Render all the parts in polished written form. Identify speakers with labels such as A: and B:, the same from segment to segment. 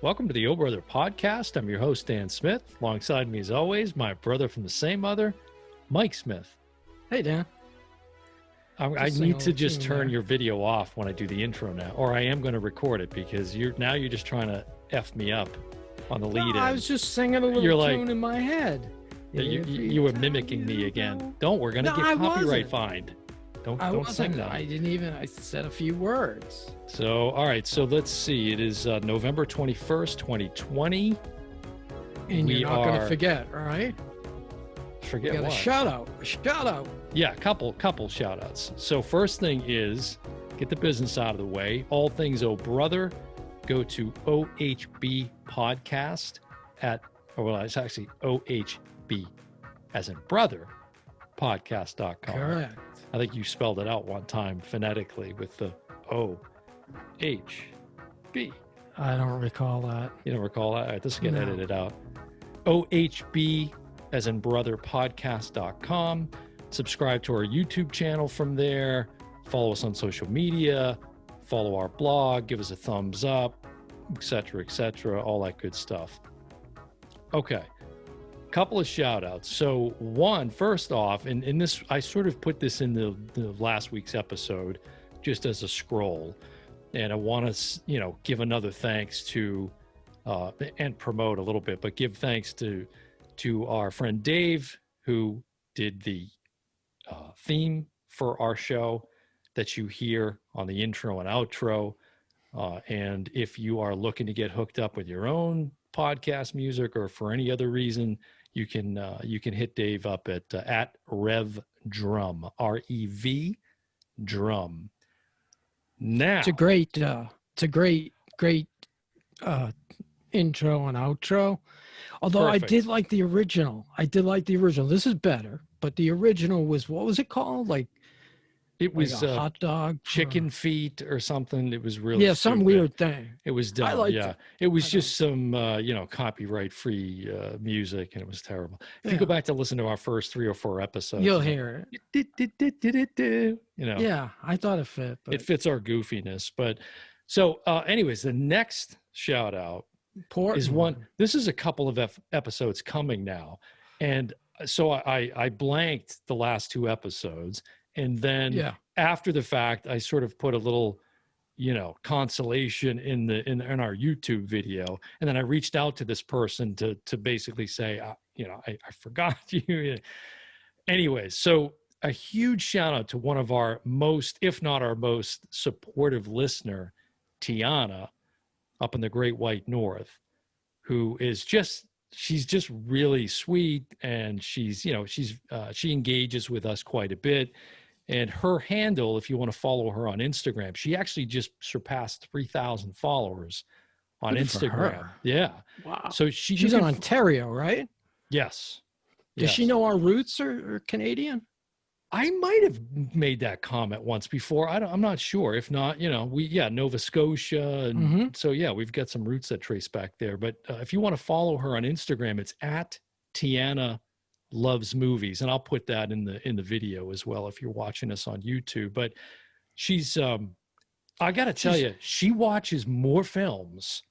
A: Welcome to the O Brother Podcast. I'm your host, Dan Smith. Alongside me, as always, my brother from the same mother, Mike Smith.
B: Hey, Dan.
A: I need to just turn your video off when I do the intro now, or I am going to record it because you're just trying to F me up on the lead in.
B: I was just singing a little tune in my head.
A: You were mimicking me again. We're going to get copyright fined. Don't sing that.
B: I said a few words.
A: So, all right. So let's see. It is November 21st, 2020.
B: And you're not going to forget, right?
A: Forget what?
B: A shout out.
A: Yeah, a couple shout outs. So first thing is, get the business out of the way. All things O Brother, go to OHB Podcast it's actually OHB as in brother podcast.com.
B: Correct.
A: I think you spelled it out one time phonetically with the OHB.
B: I don't recall that.
A: You don't recall that? All right, this will get edited out. OHB as in brother podcast.com. Subscribe to our YouTube channel from there. Follow us on social media. Follow our blog. Give us a thumbs up, etc., all that good stuff. Okay. Couple of shout outs. So one, first off, and this, I sort of put this in the last week's episode just as a scroll. And I want to, give another thanks to, and promote a little bit, but give thanks to our friend Dave, who did the theme for our show that you hear on the intro and outro. And if you are looking to get hooked up with your own podcast music or for any other reason, you can hit Dave up at Rev Drum, REV Drum. Now
B: it's a great intro and outro. Although perfect. I did like the original. This is better, but the original was, what was it called? It was a hot dog,
A: chicken feet or something. It was really
B: some weird thing.
A: It was dumb. It was just some copyright free music, and it was terrible. If you go back to listen to our first 3 or 4 episodes,
B: you'll hear
A: it.
B: Yeah, I thought it fit. But...
A: It fits our goofiness. But so, anyways, the next shout out is one. This is a couple of episodes coming now, and so I blanked the last 2 episodes. And then after the fact, I sort of put a little, consolation in our YouTube video. And then I reached out to this person to basically say, I forgot you. Anyways, so a huge shout out to one of our most, if not our most supportive listener, Tiana, up in the Great White North, who is she's just really sweet. And she engages with us quite a bit. And her handle, if you want to follow her on Instagram, she actually just surpassed 3,000 followers on Instagram. Yeah.
B: Wow.
A: So
B: she's in Ontario, right?
A: Yes.
B: Does she know our roots are Canadian?
A: I might have made that comment once before. I'm not sure. If not, Nova Scotia. And so, we've got some roots that trace back there. But if you want to follow her on Instagram, it's at Tiana Loves Movies, and I'll put that in the video as well if you're watching us on YouTube. But she's I gotta tell you, she watches more films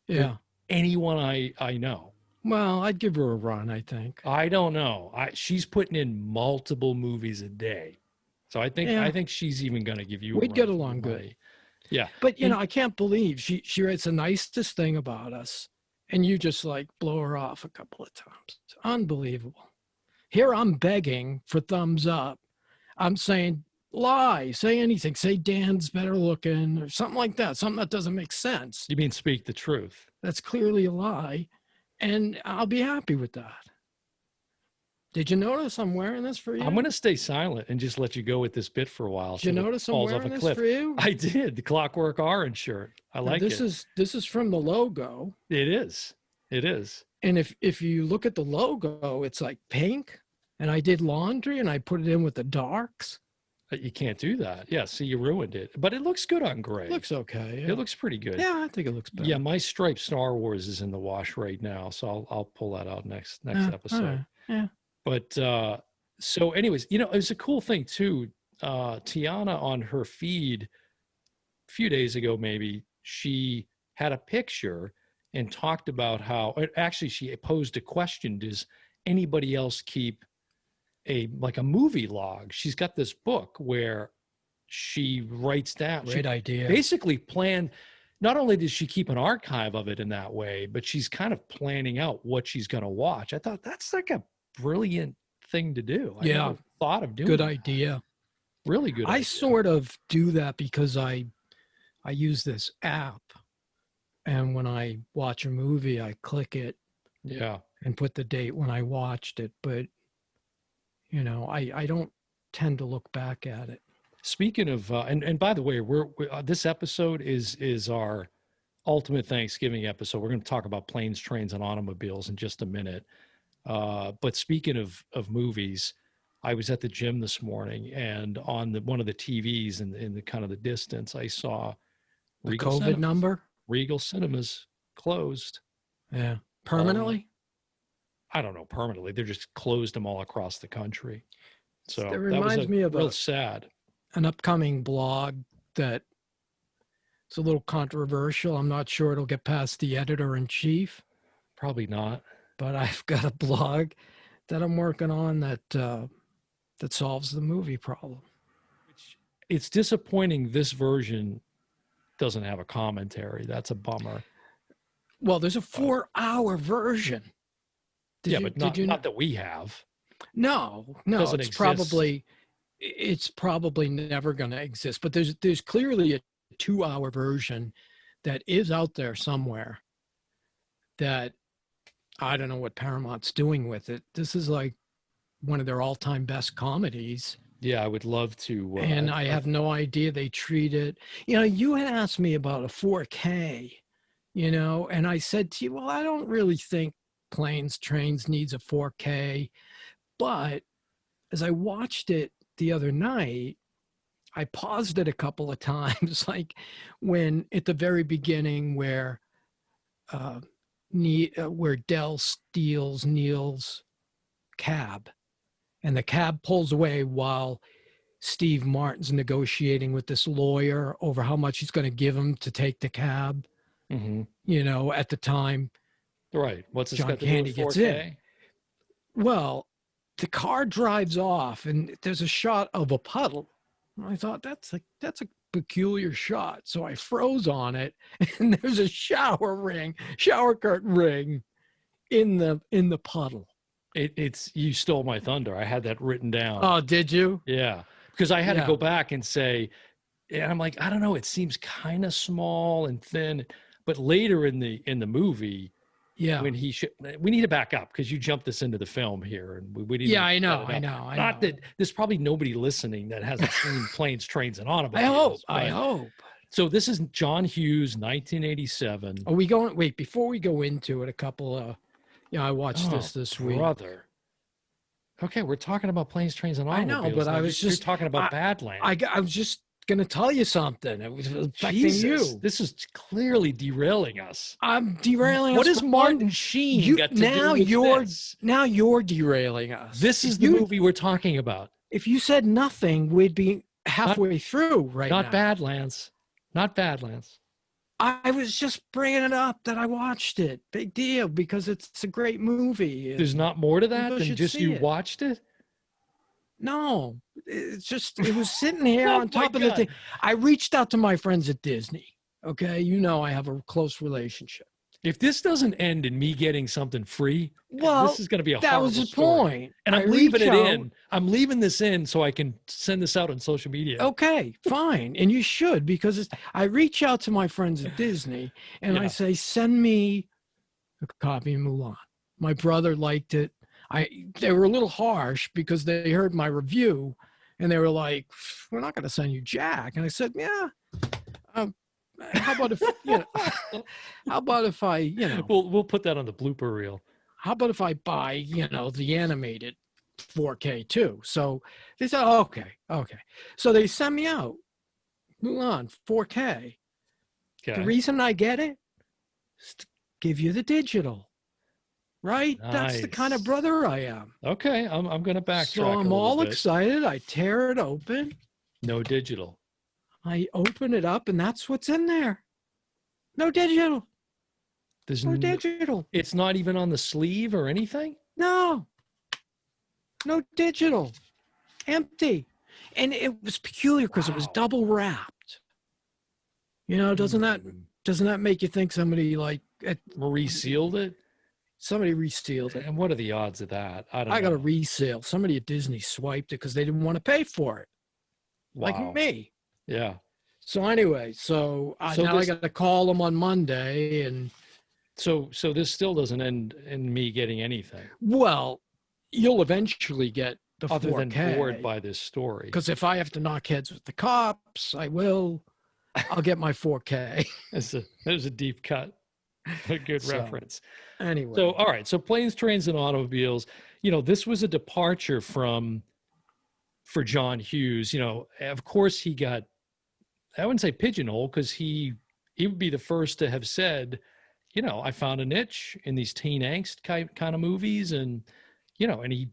A: than anyone I know.
B: Well, I'd give her a run, I think.
A: I don't know. She's putting in multiple movies a day, so I think she's even gonna give you.
B: We'd get along good.
A: Yeah,
B: but I can't believe she writes the nicest thing about us, and you just blow her off a couple of times. It's unbelievable. Here I'm begging for thumbs up. I'm saying, lie, say anything. Say Dan's better looking or something like that. Something that doesn't make sense.
A: You mean speak the truth.
B: That's clearly a lie. And I'll be happy with that. Did you notice I'm wearing this for you?
A: I'm going to stay silent and just let you go with this bit for a while.
B: Did you notice I'm wearing this for you?
A: I did. The Clockwork Orange shirt. I like it.
B: This is from the logo.
A: It is.
B: And if you look at the logo, it's pink, and I did laundry and I put it in with the darks.
A: You can't do that. Yeah, see, you ruined it. But it looks good on gray.
B: It looks okay.
A: Yeah. It looks pretty good.
B: Yeah, I think it looks better.
A: Yeah, my striped Star Wars is in the wash right now, so I'll pull that out next episode.
B: Right. Yeah.
A: But so anyways, it was a cool thing too. Tiana on her feed a few days ago, maybe, she had a picture and talked about how actually she posed a question: does anybody else keep a movie log? She's got this book where she writes down.
B: Great idea.
A: Basically planned. Not only does she keep an archive of it in that way, but she's kind of planning out what she's going to watch. I thought that's like a brilliant thing to do. I never thought of doing
B: good
A: that.
B: idea.
A: Really good.
B: I sort of do that because I use this app, and when I watch a movie, I click it, and put the date when I watched it. But I don't tend to look back at it.
A: Speaking of, and by the way, we're this episode is our ultimate Thanksgiving episode. We're going to talk about planes, trains, and automobiles in just a minute. But speaking of movies, I was at the gym this morning, and on one of the TVs in the kind of the distance, I saw
B: the COVID number.
A: Regal Cinemas closed.
B: Yeah, permanently.
A: I don't know, permanently. They're just closed them all across the country. So
B: it reminds me of
A: real sad.
B: An upcoming blog that it's a little controversial. I'm not sure it'll get past the editor-in-chief.
A: Probably not.
B: But I've got a blog that I'm working on that solves the movie problem.
A: It's disappointing this version doesn't have a commentary. That's a bummer.
B: Well, there's a 4-hour version.
A: But not that we have.
B: No, it's probably never going to exist. But there's clearly a 2-hour version that is out there somewhere that I don't know what Paramount's doing with it. This is like one of their all-time best comedies.
A: Yeah, I would love to.
B: And I have no idea they treat it. You had asked me about a 4K, and I said to you, well, I don't really think Planes, Trains needs a 4K. But as I watched it the other night, I paused it a couple of times, like when at the very beginning where Dell steals Neil's cab, and the cab pulls away while Steve Martin's negotiating with this lawyer over how much he's going to give him to take the cab. Mm-hmm. At the time,
A: right? What's
B: John Candy gets in? Well, the car drives off, and there's a shot of a puddle. I thought that's a peculiar shot, so I froze on it, and there's a shower curtain ring in the puddle.
A: It's you stole my thunder. I had that written down.
B: Oh, did you?
A: Yeah, because I had to go back and say, and I'm like, I don't know. It seems kind of small and thin, but later in the movie. Yeah, when we need to back up because you jumped us into the film here, and we need.
B: Yeah, I know.
A: Not that there's probably nobody listening that hasn't seen Planes, Trains, and Automobiles.
B: I hope.
A: So this is John Hughes, 1987.
B: Are we going? Wait, before we go into it, a couple of. I watched this week.
A: Brother. Okay, we're talking about Planes, Trains, and Automobiles.
B: I know, but I was just
A: talking about Badlands.
B: I was just going to tell you something. It was affecting you.
A: This is clearly derailing us.
B: I'm derailing us.
A: What does Martin Sheen got to do with this?
B: Now you're derailing us.
A: This is the movie we're talking about.
B: If you said nothing, we'd be halfway through right now.
A: Not Badlands. Not Badlands.
B: I was just bringing it up that I watched it. Big deal, because it's a great movie.
A: There's not more to that than just you watched it?
B: No, it's just, it was sitting here on top of the thing. I reached out to my friends at Disney. Okay. I have a close relationship.
A: If this doesn't end in me getting something free,
B: well,
A: this is going to be a
B: that was the
A: story.
B: Point.
A: And I'm leaving it in. I'm leaving this in so I can send this out on social media.
B: Okay, fine. And you should, because I reach out to my friends at Disney and I say, send me a copy of Mulan. My brother liked it. They were a little harsh because they heard my review and they were like, we're not going to send you Jack. And I said, yeah. How about if I
A: we'll put that on the blooper reel.
B: How about if I buy, the animated 4K too? So they said, oh, okay. So they sent me out Mulan 4K. Okay. The reason I get it is to give you the digital. Right? Nice. That's the kind of brother I am.
A: Okay. I'm going to backtrack.
B: So I'm all excited. I tear it open.
A: No digital.
B: I open it up and that's what's in there. No digital.
A: There's
B: No digital.
A: It's not even on the sleeve or anything?
B: No digital. Empty. And it was peculiar because it was
A: Wow.
B: double wrapped. You know, doesn't that make you think somebody
A: Resealed it?
B: somebody resealed it?
A: And what are the odds of that? I don't know.
B: I got a resale. Somebody at Disney swiped it because they didn't want to pay for it. Like
A: Wow.
B: me.
A: Yeah.
B: So anyway, now I got to call them on Monday, and
A: so this still doesn't end in me getting anything.
B: Well, you'll eventually get the
A: other
B: 4K.
A: than bored by this story.
B: Because if I have to knock heads with the cops, I will. I'll get my 4K.
A: There's a deep cut. A good reference.
B: Anyway.
A: So, all right. So Planes, Trains, and Automobiles, this was a departure for John Hughes. Of course he got, I wouldn't say pigeonholed, because he would be the first to have said, I found a niche in these teen angst kind of movies. And, and he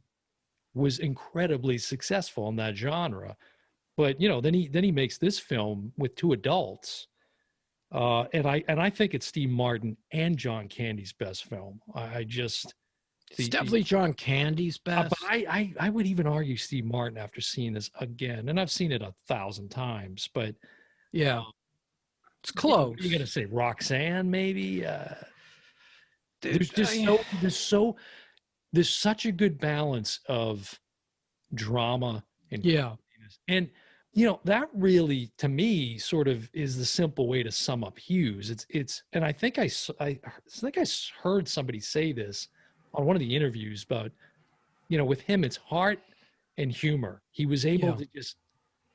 A: was incredibly successful in that genre. But, then he makes this film with two adults. And I think it's Steve Martin and John Candy's best film.
B: It's definitely John Candy's best.
A: But I would even argue Steve Martin after seeing this again, and I've seen it 1,000 times. But
B: yeah, it's close.
A: You're gonna say Roxanne, maybe?
B: Dude,
A: there's such a good balance of drama and and that really, to me, sort of is the simple way to sum up Hughes. It's and I think I heard somebody say this on one of the interviews about, with him, it's heart and humor. He was able to just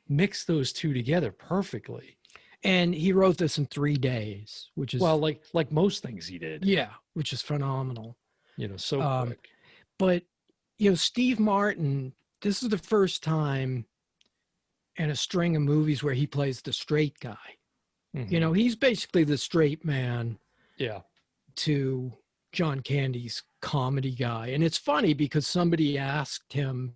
A: mix those two together perfectly.
B: And he wrote this in 3 days, which is
A: like most things he did.
B: Yeah, which is phenomenal.
A: So quick.
B: But Steve Martin, this is the first time in a string of movies where he plays the straight guy. Mm-hmm. He's basically the straight man.
A: Yeah.
B: To John Candy's comedy guy. And it's funny because somebody asked him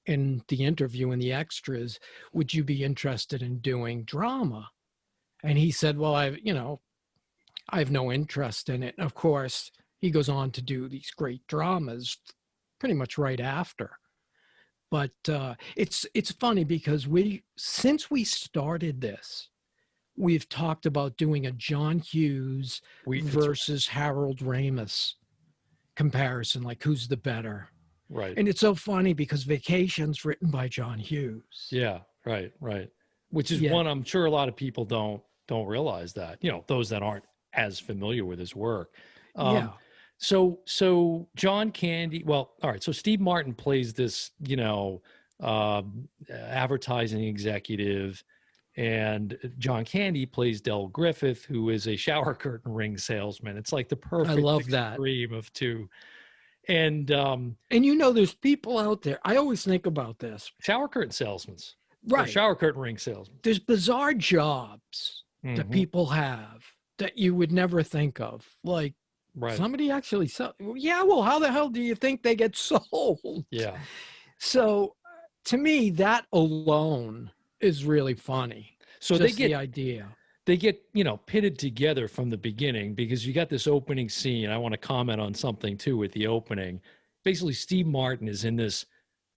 B: in the interview, in the extras, would you be interested in doing drama? And he said, well, I have no interest in it. And of course, he goes on to do these great dramas pretty much right after. But it's funny because since we started this, we've talked about doing a John Hughes versus Harold Ramis comparison, like who's the better.
A: Right.
B: And it's so funny because Vacation's written by John Hughes.
A: Yeah, right. Which is one I'm sure a lot of people don't realize that, those that aren't as familiar with his work. So John Candy, well, all right. So Steve Martin plays this, advertising executive, and John Candy plays Del Griffith, who is a shower curtain ring salesman. It's like the perfect extreme of two. And
B: there's people out there. I always think about this.
A: Shower curtain salesmen.
B: Right.
A: Or shower curtain ring salesmen.
B: There's bizarre jobs that people have that you would never think of. Like, somebody actually well, how the hell do you think they get sold?
A: Yeah.
B: So to me, that alone is really funny.
A: So
B: just the idea.
A: They get, pitted together from the beginning, because you got this opening scene. I want to comment on something too with the opening. Basically, Steve Martin is in this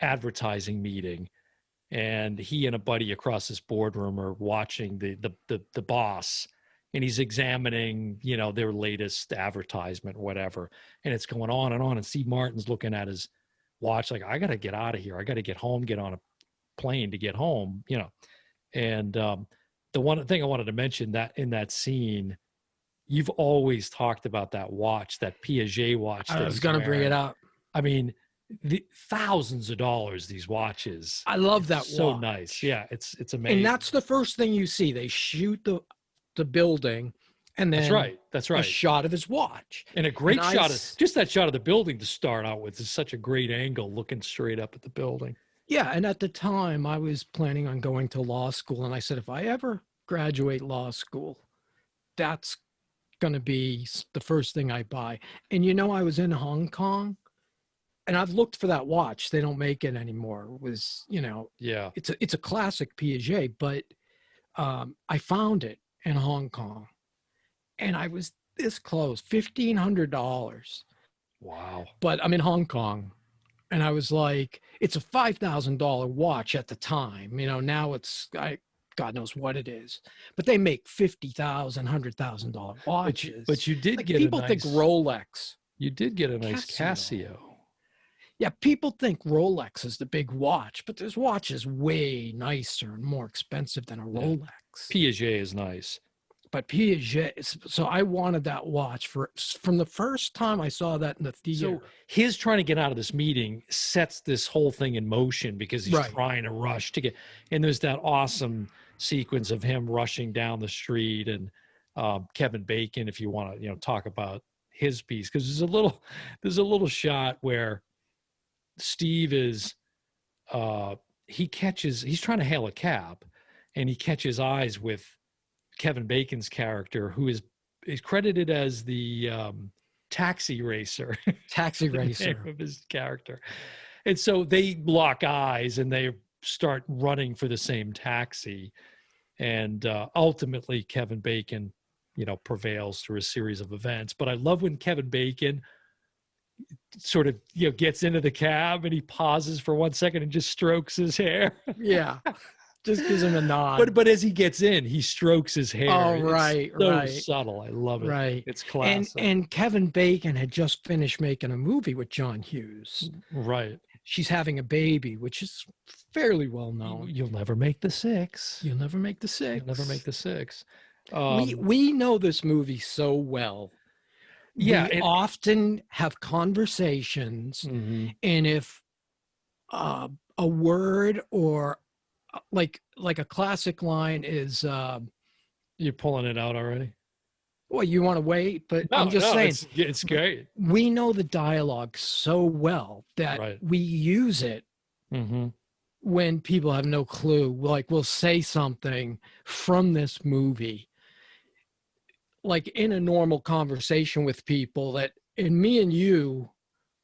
A: advertising meeting, and he and a buddy across this boardroom are watching the boss, and he's examining, their latest advertisement, whatever. And it's going on and on. And Steve Martin's looking at his watch, like, I got to get out of here. I got to get home, get on a plane to get home, And the one thing I wanted to mention, that in that scene, you've always talked about that watch, that Piaget watch.
B: I was going to bring it up.
A: I mean, the thousands of dollars, these watches.
B: I love that watch.
A: So nice. Yeah, it's amazing.
B: And that's the first thing you see. They shoot the building, and then
A: that's right.
B: A shot of his watch.
A: And a great shot just that shot of the building to start out with is such a great angle, looking straight up at the building.
B: Yeah, and at the time, I was planning on going to law school, and I said, if I ever graduate law school, that's going to be the first thing I buy. And I was in Hong Kong, and I've looked for that watch. They don't make it anymore. It was, it's a classic Piaget, but I found it in Hong Kong, and I was this close, $1,500.
A: Wow.
B: But I'm in Hong Kong. And I was like, it's a $5,000 watch at the time. You know, now it's, God knows what it is. But they make $50,000, $100,000 watches.
A: But you did
B: like
A: get
B: people
A: a nice,
B: think Rolex.
A: You did get a nice Casio.
B: Yeah, people think Rolex is the big watch, but this watch is way nicer and more expensive than a Rolex.
A: Piaget is nice.
B: But Piaget, so I wanted that watch from the first time I saw that in the theater.
A: So his trying to get out of this meeting sets this whole thing in motion because he's trying to rush to get, and there's that awesome sequence of him rushing down the street and Kevin Bacon, if you want to, talk about his piece, because there's a little shot where Steve is, he's trying to hail a cab and he catches eyes with Kevin Bacon's character, who is credited as the taxi racer.
B: Taxi racer.
A: The name of his character. And so they lock eyes and they start running for the same taxi. And ultimately, Kevin Bacon, prevails through a series of events. But I love when Kevin Bacon sort of, gets into the cab and he pauses for 1 second and just strokes his hair.
B: Yeah. Just gives him a nod.
A: But as he gets in, he strokes his hair.
B: Oh, right,
A: it's so
B: right.
A: subtle. I love it.
B: Right.
A: It's classic.
B: And Kevin Bacon had just finished making a movie with John Hughes.
A: Right.
B: She's having a baby, which is fairly well known.
A: You'll never make the six.
B: You'll never make the six.
A: You'll never make the six.
B: We know this movie so well.
A: Yeah.
B: We often have conversations,
A: mm-hmm.
B: and if a word or like a classic line is
A: you're pulling it out already.
B: Well, you want to wait, but
A: No,
B: I'm just saying
A: it's great.
B: We know the dialogue so well that we use it
A: mm-hmm.
B: when people have no clue. Like we'll say something from this movie, like in a normal conversation with people, that and me and you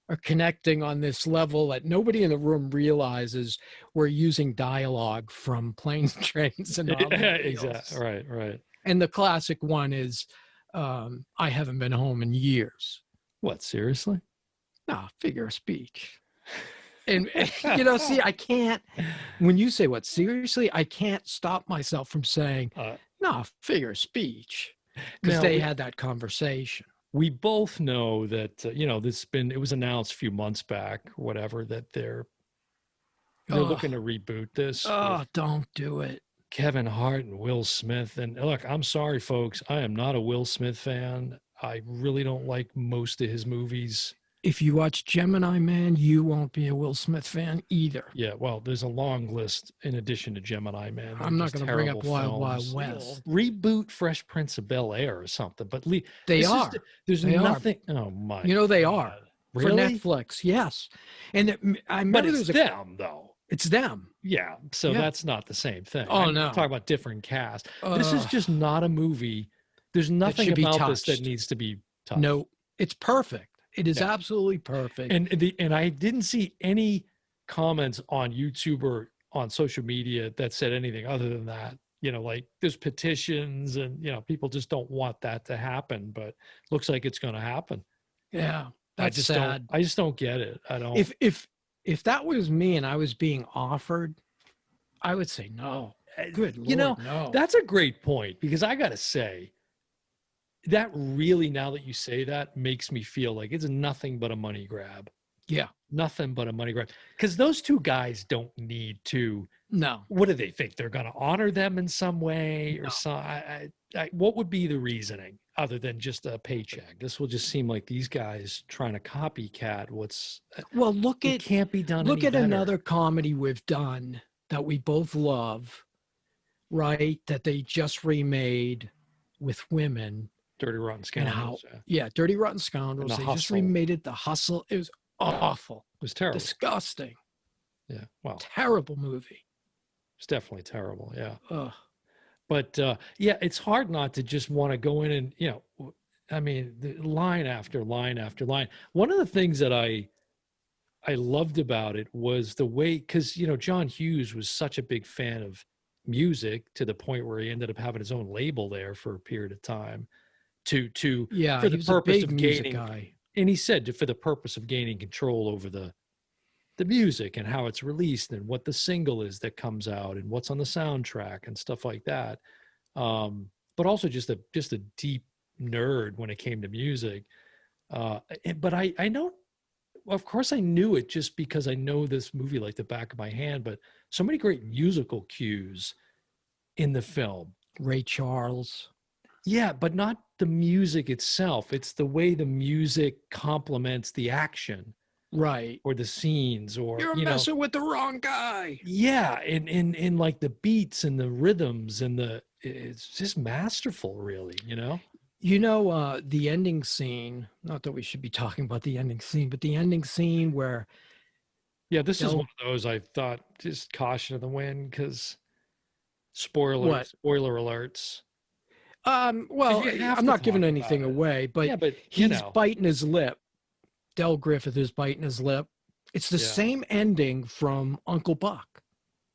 B: are connecting on this level that nobody in the room realizes we're using dialogue from Planes, Trains, and Automobiles.
A: Exactly. Right.
B: And the classic one is, I haven't been home in years.
A: What, seriously?
B: No, figure of speech. And, see, I can't, when you say what, seriously, I can't stop myself from saying, no, figure of speech. Because they had that conversation.
A: We both know that, it was announced a few months back, or whatever, that they're looking to reboot this.
B: Oh, don't do it.
A: Kevin Hart and Will Smith. And look, I'm sorry, folks. I am not a Will Smith fan. I really don't like most of his movies.
B: If you watch Gemini Man, you won't be a Will Smith fan either.
A: Yeah, well, there's a long list in addition to Gemini Man.
B: I'm not going to bring up Wild Wild West.
A: Reboot Fresh Prince of Bel-Air or something. But
B: there's nothing.
A: Oh, my.
B: They are.
A: Really?
B: For Netflix, yes. And I remember
A: but it's them, though.
B: It's them.
A: Yeah, so that's not the same thing.
B: Oh, no.
A: Talk about different cast. This is just not a movie. There's nothing about this that needs to be touched.
B: No, it's perfect. It is absolutely perfect.
A: And I didn't see any comments on YouTube or on social media that said anything other than that. Like there's petitions and, people just don't want that to happen, but looks like it's going to happen.
B: Yeah, that's sad.
A: I just don't get it. I don't.
B: If that was me and I was being offered, I would say no. Good Lord, no.
A: That's a great point, because I got to say, that really, now that you say that, makes me feel like it's nothing but a money grab.
B: Yeah.
A: Nothing but a money grab. Because those two guys don't need to.
B: No.
A: What do they think? They're going to honor them in some way or some? What would be the reasoning other than just a paycheck? This will just seem like these guys trying to copycat what's.
B: Well,
A: it can't be done.
B: Look
A: at
B: better. Another comedy we've done that we both love, right? That they just remade with women.
A: Dirty Rotten Scoundrels.
B: Dirty Rotten Scoundrels. They just remade it. The Hustle. It was awful.
A: It was terrible.
B: Disgusting.
A: Yeah. Well,
B: terrible movie.
A: It's definitely terrible. Yeah.
B: Ugh.
A: But it's hard not to just want to go in and, line after line after line. One of the things that I loved about it was the way, because, John Hughes was such a big fan of music to the point where he ended up having his own label there for a period of time.
B: Yeah,
A: for
B: he
A: the
B: was a
A: purpose
B: big
A: of
B: music
A: gaining,
B: guy.
A: and he said for the purpose of gaining control over the music and how it's released and what the single is that comes out and what's on the soundtrack and stuff like that. But also just a deep nerd when it came to music. But I know, of course I knew it just because I know this movie like the back of my hand, but so many great musical cues in the film.
B: Ray Charles.
A: Yeah, but not the music itself. It's the way the music complements the action
B: Right.
A: or the scenes or,
B: You're messing with the wrong guy.
A: yeah, in like the beats and the rhythms and it's just masterful, really,
B: The ending scene, not that we should be talking about the ending scene, but the ending scene where
A: Yeah, this is
B: Del
A: one of those I thought just caution of the wind because
B: what?
A: spoiler alerts.
B: Well,
A: You have
B: I'm
A: to
B: not
A: talk
B: giving
A: about
B: anything
A: it.
B: away, but
A: Yeah, but
B: he's biting his lip. Del Griffith is biting his lip. It's the
A: yeah.
B: same ending from Uncle Buck.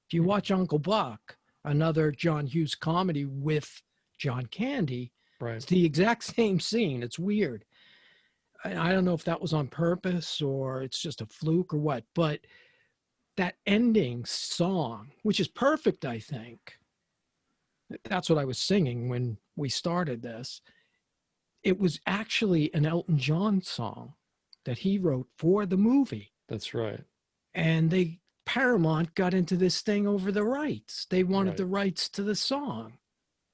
B: If you watch Uncle Buck, another John Hughes comedy with John Candy,
A: Right.
B: it's the exact same scene. It's weird. I don't know if that was on purpose or it's just a fluke or what, but that ending song, which is perfect, I think. That's what I was singing when we started this. It was actually an Elton John song that he wrote for the movie.
A: That's right.
B: And Paramount got into this thing over the rights. They wanted
A: Right.
B: the rights to the song.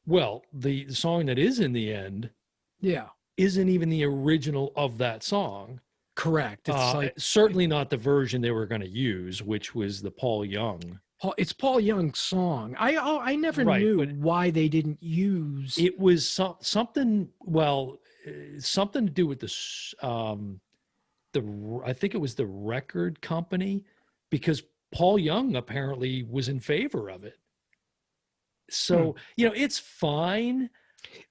A: Well, the song that is in the end
B: Yeah.
A: isn't even the original of that song.
B: Correct. It's
A: certainly not the version they were going to use, which was the Paul Young.
B: It's Paul Young's song. I never knew why they didn't use.
A: It was something. Well, something to do with I think it was the record company, because Paul Young apparently was in favor of it. So it's fine.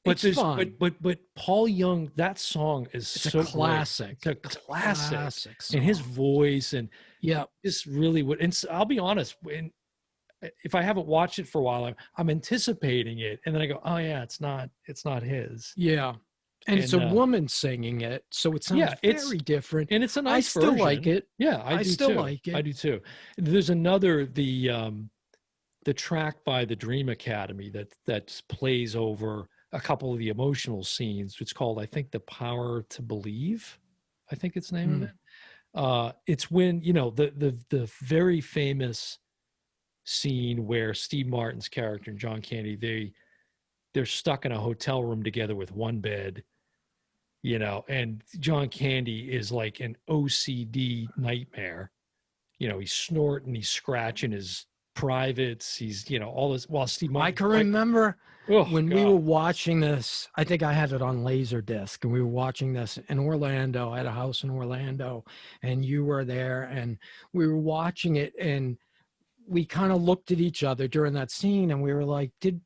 A: But
B: it's fun.
A: But Paul Young, that song is
B: it's
A: so
B: a classic.
A: Great. It's a classic
B: song.
A: And his voice and
B: yeah,
A: just really would. And I'll be honest, if I haven't watched it for a while, I'm anticipating it, and then I go, oh yeah, it's not his.
B: Yeah, and it's a woman singing it, so it sounds very different.
A: And it's a nice version.
B: I still like it.
A: Yeah, I do
B: still
A: too.
B: like it.
A: I do too. There's another the track by the Dream Academy that plays over a couple of the emotional scenes. It's called, I think, The Power to Believe. I think it's the name of it. It's when, the very famous scene where Steve Martin's character and John Candy, they're stuck in a hotel room together with one bed, and John Candy is like an OCD nightmare. He's snorting, he's scratching his privates, he's all this while Steve Martin,
B: I can remember when we were watching this. I think I had it on Laserdisc, and we were watching this in Orlando. I had a house in Orlando, and you were there, and we were watching it, and we kind of looked at each other during that scene, and we were like, did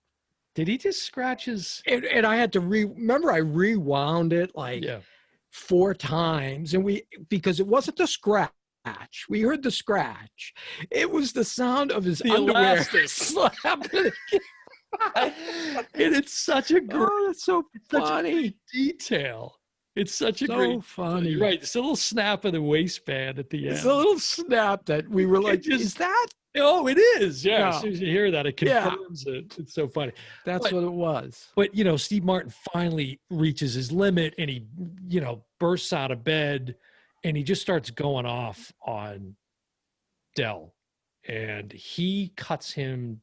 A: he just scratch his?
B: And I had to remember I rewound it like 4 times, and because it wasn't the scratch. We heard the scratch. It was the sound of his underwear slapping.
A: And it's such a great,
B: it's so funny
A: detail. It's such a
B: so
A: great,
B: funny.
A: You're right. It's a little snap of the waistband at the end.
B: It's a little snap that we were like, is that?
A: Oh, it is. Yeah. As soon as you hear that, it confirms it. It's so funny.
B: That's what it was.
A: But, Steve Martin finally reaches his limit, and he, bursts out of bed, and he just starts going off on Del, and he cuts him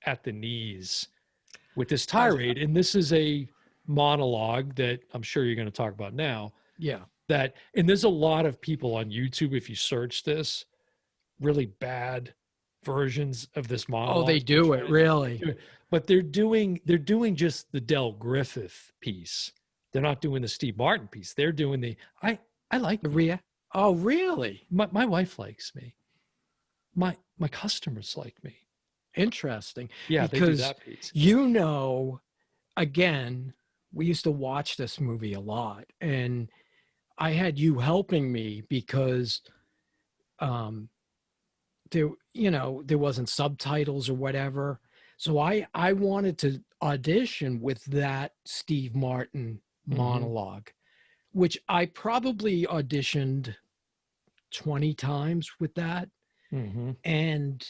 A: at the knees with this tirade. And this is a monologue that I'm sure you're going to talk about now.
B: Yeah.
A: And there's a lot of people on YouTube, if you search this, really bad versions of this monologue.
B: Oh, they do it, really.
A: But they're doing just the Del Griffith piece. They're not doing the Steve Martin piece. They're doing I like
B: the Rhea. Oh, really?
A: My wife likes me. My customers like me.
B: Interesting.
A: Yeah,
B: because
A: they do that piece.
B: Again, we used to watch this movie a lot, and I had you helping me because there wasn't subtitles or whatever. So I wanted to audition with that Steve Martin monologue, which I probably auditioned 20 times with that. And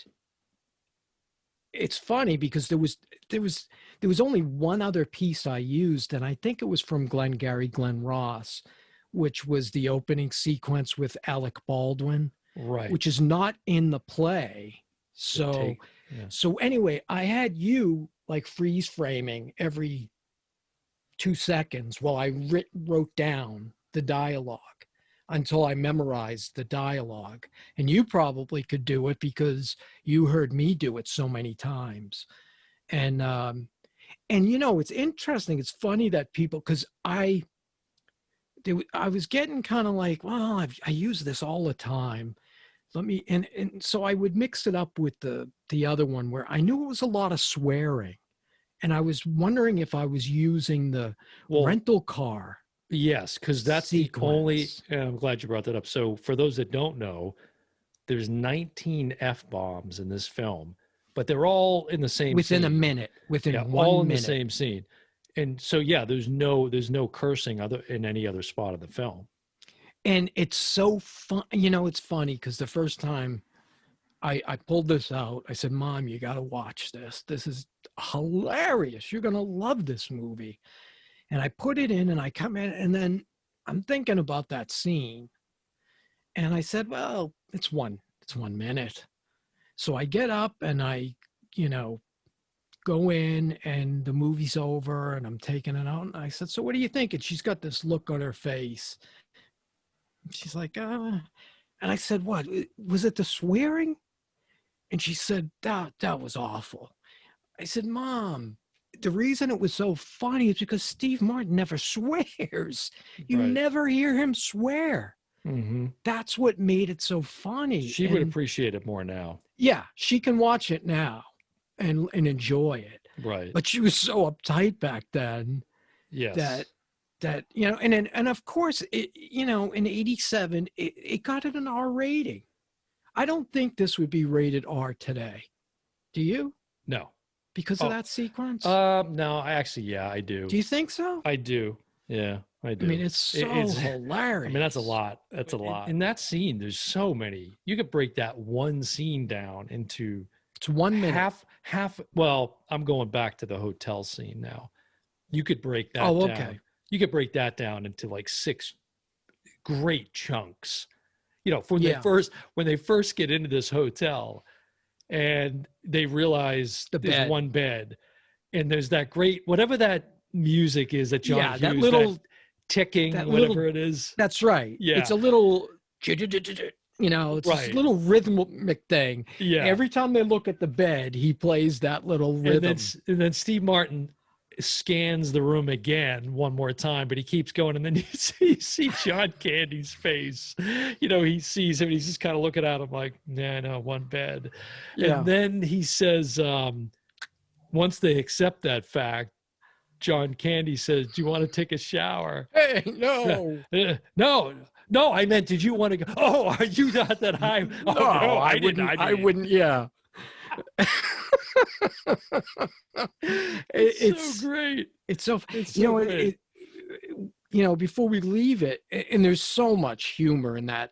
B: it's funny because there was only one other piece I used, and I think it was from Glengarry Glen Ross, which was the opening sequence with Alec Baldwin,
A: Right.
B: which is not in the play. So anyway, I had you like freeze framing every 2 seconds while I wrote down the dialogue until I memorized the dialogue. And you probably could do it because you heard me do it so many times. And you know, it's interesting. It's funny that people, because I was getting kind of like, well, I use this all the time. Let me, and so I would mix it up with the other one where I knew it was a lot of swearing. And I was wondering if I was using the rental car.
A: Yes, because that's
B: sequence.
A: the only, and I'm glad you brought that up. So for those that don't know, there's 19 F-bombs in this film, but they're all in the same
B: within
A: scene.
B: a minute, within
A: yeah,
B: 1 minute.
A: All in the same scene. And so, yeah, there's no cursing in any other spot of the film.
B: And it's so fun. You know, it's funny because the first time I pulled this out, I said, Mom, you got to watch this. This is hilarious. You're going to love this movie. And I put it in and I come in and then I'm thinking about that scene. And I said, well, it's one minute. So I get up and I, you know, go in and the movie's over and I'm taking it out. And I said, so what do you think? And she's got this look on her face. She's like, and I said, what? Was it the swearing? And she said, that was awful. I said, Mom, the reason it was so funny is because Steve Martin never swears. You never hear him swear. That's what made it so funny.
A: She would appreciate it more now.
B: Yeah, she can watch it now and enjoy it.
A: Right.
B: But she was so uptight back then.
A: Yes.
B: That you know, and of course, it, you know, in '87, it got an R rating. I don't think this would be rated R today. Do you?
A: No.
B: Because of that sequence?
A: No, I do.
B: Do you think so?
A: I do. Yeah, I do.
B: I mean, it's so hilarious.
A: I mean, that's a lot. That's a lot. In that scene, there's so many. You could break that one scene down into
B: it's 1 minute.
A: Half. Well, I'm going back to the hotel scene now. You could break that
B: down.
A: Okay. You could break that down into like 6 great chunks. You know, when they first get into this hotel and they realize there's one bed and there's that great, whatever that music is that John Hughes, that little ticking, whatever it is.
B: That's right. Yeah. It's a little, you know, it's a little rhythmic thing. Yeah. Every time they look at the bed, he plays that little rhythm.
A: And then Steve Martin scans the room again one more time, but he keeps going. And then you see John Candy's face. You know, he sees him and he's just kind of looking at him like, nah, no, one bed. Yeah. And then he says, once they accept that fact, John Candy says, do you want to take a shower?
B: Hey, no.
A: No, I meant, did you want to go? Oh, are you not that I'm? Oh, no, I didn't.
B: I wouldn't, yeah.
A: It's so great.
B: It's so great. You know, before we leave it, and there's so much humor in that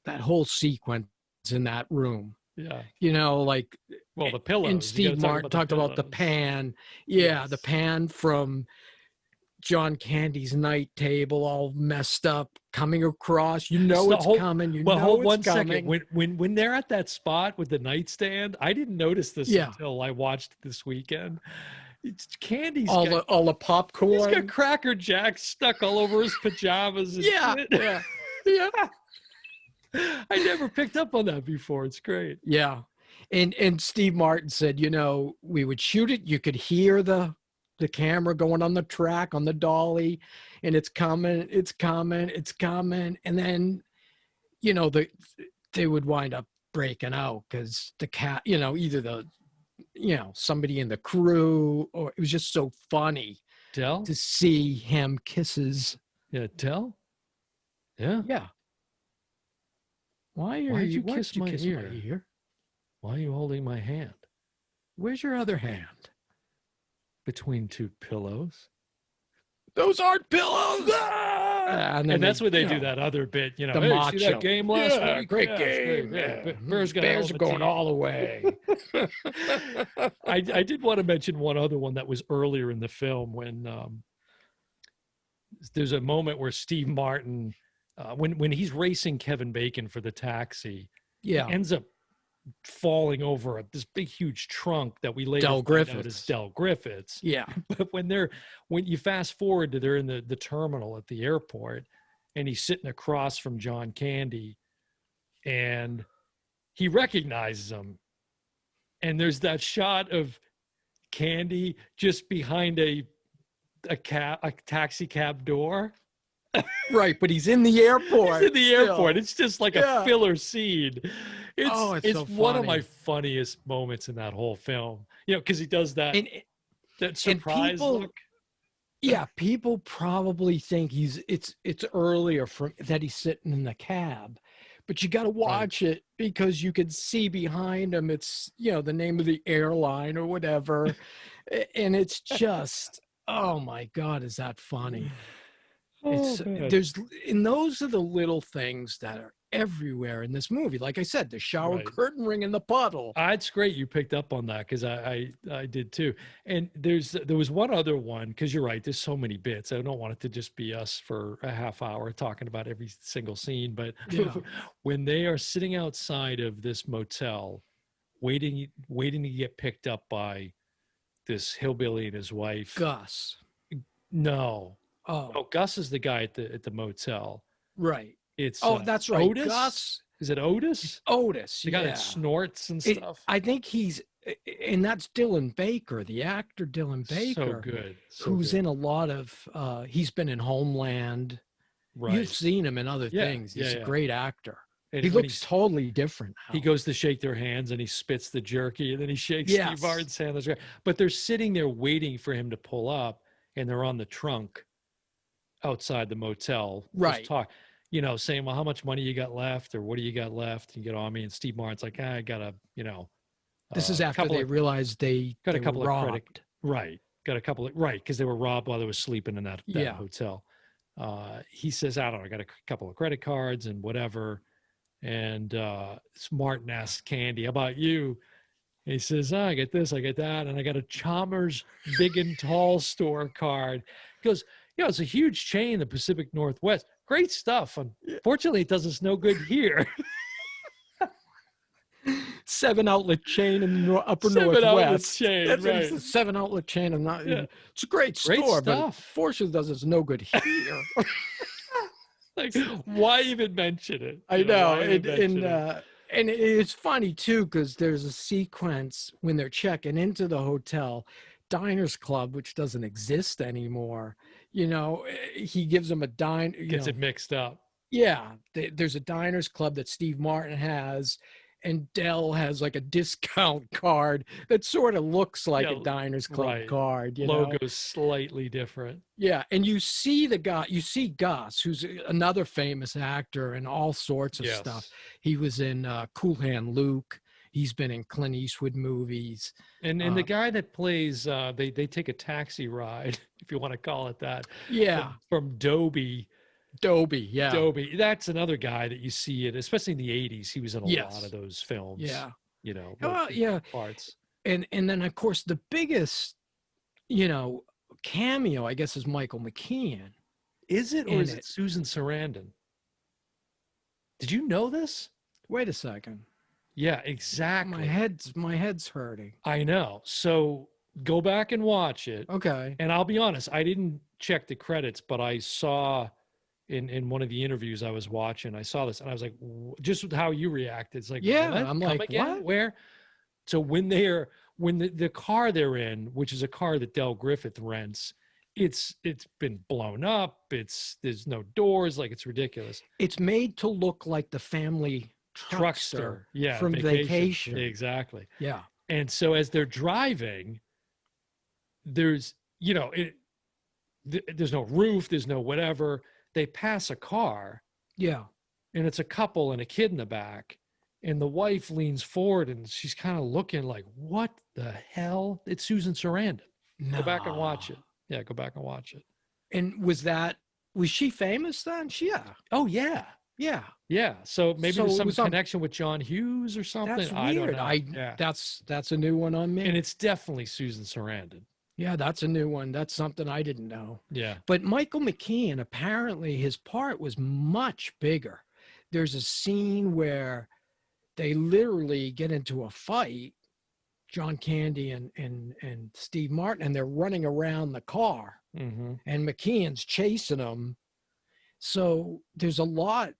B: whole sequence in that room.
A: Yeah.
B: You know, like,
A: well, the pillows.
B: And Steve Martin talked about the pan. Yeah, yes. The pan from John Candy's night table, all messed up, coming across. You know it's coming. You know
A: hold
B: it's
A: one
B: coming.
A: Second. When they're at that spot with the nightstand, I didn't notice this until I watched it this weekend. It's Candy's
B: all the popcorn.
A: He's got Cracker Jacks stuck all over his pajamas. And shit.
B: Yeah.
A: I never picked up on that before. It's great.
B: Yeah, and Steve Martin said, you know, we would shoot it. You could hear the camera going on the track on the dolly, and it's coming, and then, you know, they would wind up breaking out because the cat, you know, either somebody in the crew, or it was just so funny to see him kisses.
A: Yeah, Yeah.
B: Yeah. Why did you kiss my ear?
A: Why are you holding my hand?
B: Where's your other hand?
A: Between 2 pillows.
B: Those aren't pillows.
A: And
B: then
A: that's when they
B: you
A: do
B: know,
A: that other bit, you know,
B: the
A: hey,
B: macho.
A: see that game last
B: Yeah,
A: week?
B: great
A: Yeah, it's
B: game.
A: great.
B: Yeah.
A: Bears got a hell
B: Bears
A: of
B: are
A: a
B: going
A: team.
B: all the way.
A: I did want to mention one other one that was earlier in the film when there's a moment where Steve Martin, when he's racing Kevin Bacon for the taxi, he
B: Yeah.
A: ends up falling over this big huge trunk that we later
B: Del
A: find out is
B: Griffiths.
A: Del Griffiths.
B: Yeah.
A: But when you fast forward to they're in the terminal at the airport, and he's sitting across from John Candy, and he recognizes him, and there's that shot of Candy just behind a taxi cab door.
B: Right, but he's in the airport.
A: He's in the
B: still.
A: airport. It's just like a filler scene. It's
B: so
A: one of
B: funny.
A: my funniest moments in that whole film. You know, because he does that surprise
B: people,
A: look.
B: Yeah, people probably think it's earlier from that he's sitting in the cab, but you got to watch it because you can see behind him. It's the name of the airline or whatever, and it's just oh my God, is that funny? Those are the little those that are everywhere in this movie. Like I said, the shower curtain ring in the puddle.
A: It's great you picked up on that because I did too. And there was one other one, because you're right, there's so many bits. I don't want it to just be us for a half hour talking about every single scene. But when they are sitting outside of this motel, waiting to get picked up by this hillbilly and his wife,
B: Gus.
A: No.
B: Oh,
A: Gus is the guy at the motel.
B: Right.
A: It's
B: that's right.
A: Otis?
B: Gus.
A: Is it Otis?
B: Otis.
A: The guy that snorts and stuff.
B: I think and that's Dylan Baker, the actor Dylan Baker.
A: So good.
B: Who's in a lot of he's been in Homeland. Right. You've seen him in other things. He's a great actor. And he looks totally different now.
A: He goes to shake their hands and he spits the jerky and then he shakes Steve Martin's hand. But they're sitting there waiting for him to pull up, and they're on the trunk outside the motel.
B: Right.
A: Saying, well, how much money you got left, or what do you got left? You get on me. And Steve Martin's like, I got a,
B: this is after they realized they got a couple of
A: robbed. Got a couple of, because they were robbed while they were sleeping in that hotel. He says, I don't know, I got a couple of credit cards and whatever. And Martin asks Candy, how about you? And he says, I get this, I get that, and I got a Chalmers Big and Tall store card. He goes, it's a huge chain in the Pacific Northwest. Great stuff. Unfortunately, it does us no good here.
B: 7-outlet chain in the upper Northwest. Chain, It's a 7-outlet chain. It's a great store, but unfortunately, it does us no good here.
A: Like, why even mention it?
B: I know. And it's funny, too, because there's a sequence when they're checking into the hotel, Diners Club, which doesn't exist anymore. He gives them a
A: Gets it mixed up.
B: Yeah. There's a Diners Club that Steve Martin has, and Del has like a discount card that sort of looks like a Diners Club card.
A: Logo's slightly different.
B: Yeah, and you see Gus, who's another famous actor in all sorts of stuff. He was in Cool Hand Luke. He's been in Clint Eastwood movies.
A: And the guy that plays, they take a taxi ride, if you want to call it that.
B: Yeah.
A: From Dobie.
B: Dobie.
A: That's another guy that you see it, especially in the 80s. He was in a lot of those films.
B: Yeah.
A: Parts.
B: And then of course the biggest, cameo, I guess, is Michael McKean.
A: Is it, or is it Susan Sarandon? Did you know this?
B: Wait a second.
A: Yeah, exactly.
B: My head's hurting.
A: I know. So go back and watch it.
B: Okay.
A: And I'll be honest, I didn't check the credits, but I saw in one of the interviews I was watching, I saw this and I was like, just how you reacted. It's like,
B: I'm like, what?
A: Where? So when the car they're in, which is a car that Del Griffith rents, it's been blown up. There's no doors. Like, it's ridiculous.
B: It's made to look like the family truckster from Vacation.
A: Exactly.
B: Yeah.
A: And so as they're driving, there's there's no roof, there's no whatever. They pass a car.
B: Yeah.
A: And it's a couple and a kid in the back. And the wife leans forward and she's kind of looking like, what the hell? It's Susan Sarandon.
B: No.
A: Go back and watch it. Yeah, go back and watch it.
B: And was she famous then? Yeah.
A: Oh yeah.
B: Yeah.
A: Yeah. So maybe
B: So
A: there's
B: it
A: some
B: was on.
A: connection with John Hughes or something.
B: That's
A: I don't
B: weird.
A: know. Yeah.
B: That's a new one on
A: And
B: me.
A: it's definitely Susan Sarandon.
B: Yeah, that's a new one. That's something I didn't know.
A: Yeah.
B: But Michael McKean, apparently his part was much bigger. There's a scene where they literally get into a fight, John Candy and Steve Martin, and they're running around the car,
A: Mm-hmm.
B: and McKean's chasing them. So there's a lot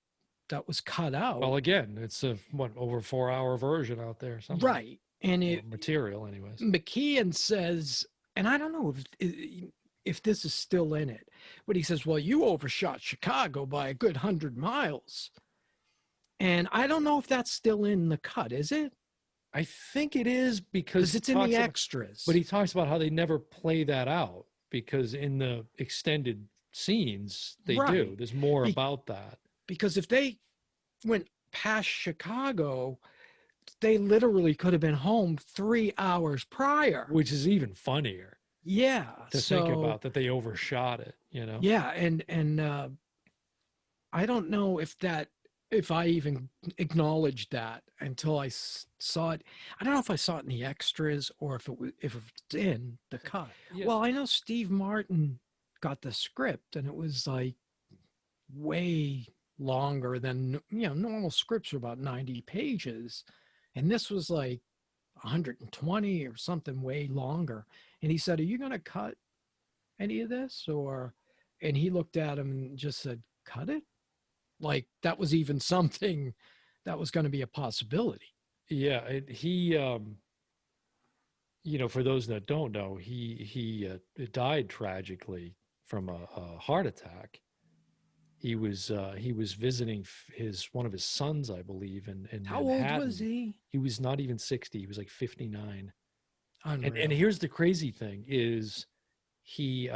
B: that was cut out.
A: Well, again, it's a over 4 hour version out there. Something.
B: Right. And
A: Or material, anyways.
B: McKean says, and I don't know if this is still in it, but he says, well, you overshot Chicago by a good 100 miles. And I don't know if that's still in the cut, is it?
A: I think it is because
B: it's in the extras.
A: But he talks about how they never play that out because in the extended scenes, they do. There's more about that.
B: Because if they went past Chicago, they literally could have been home 3 hours prior.
A: Which is even funnier.
B: Yeah.
A: To think about that they overshot it, you know?
B: Yeah. And I don't know if I even acknowledged that until I saw it. I don't know if I saw it in the extras or if it's in the cut. Yeah. Well, I know Steve Martin got the script and it was like way longer than, normal scripts are about 90 pages. And this was like 120 or something way longer. And he said, are you going to cut any of this? And he looked at him and just said, cut it? Like that was even something that was going to be a possibility. Yeah.
A: He, for those that don't know, he died tragically from a heart attack. He was visiting one of his sons, I believe, in
B: How
A: Manhattan.
B: old was he?
A: He was not even 60. He was like 59.
B: Unreal.
A: And here's the crazy thing is he